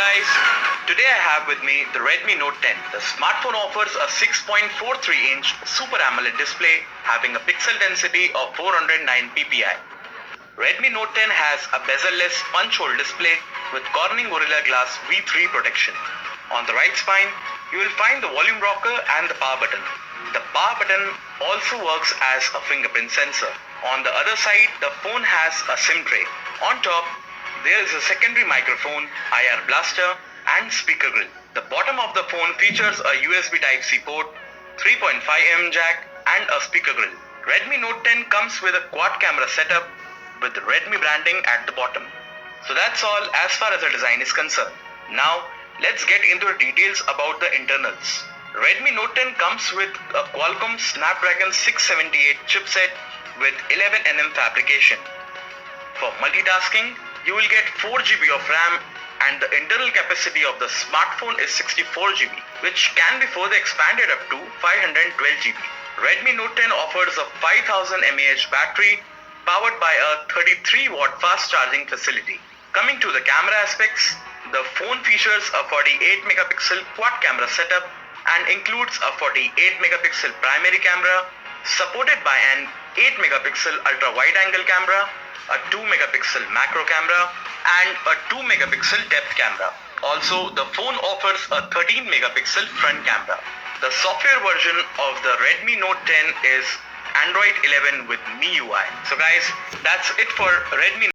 guys, today I have with me the Redmi Note 10. The smartphone offers a 6.43-inch Super AMOLED display having a pixel density of 409 ppi. Redmi Note 10 has a bezel-less punch-hole display with Corning Gorilla Glass V3 protection. On the right spine, you will find the volume rocker and the power button. The power button also works as a fingerprint sensor. On the other side, the phone has a SIM tray. On top, there is a secondary microphone, IR blaster and speaker grill. The bottom of the phone features a USB Type-C port, 3.5mm jack and a speaker grill. Redmi Note 10 comes with a quad camera setup with the Redmi branding at the bottom. So that's all as far as the design is concerned. Now let's get into the details about the internals. Redmi Note 10 comes with a Qualcomm Snapdragon 678 chipset with 11nm fabrication. For multitasking, you will get 4GB of RAM and the internal capacity of the smartphone is 64GB, which can be further expanded up to 512GB. Redmi Note 10 offers a 5000 mAh battery powered by a 33-watt fast charging facility. Coming to the camera aspects, the phone features a 48-megapixel quad camera setup and includes a 48-megapixel primary camera supported by an 8-megapixel ultra-wide-angle camera, a 2-megapixel macro camera and a 2-megapixel depth camera. Also, the phone offers a 13-megapixel front camera. The software version of the Redmi Note 10 is Android 11 with MIUI. So guys, that's it for Redmi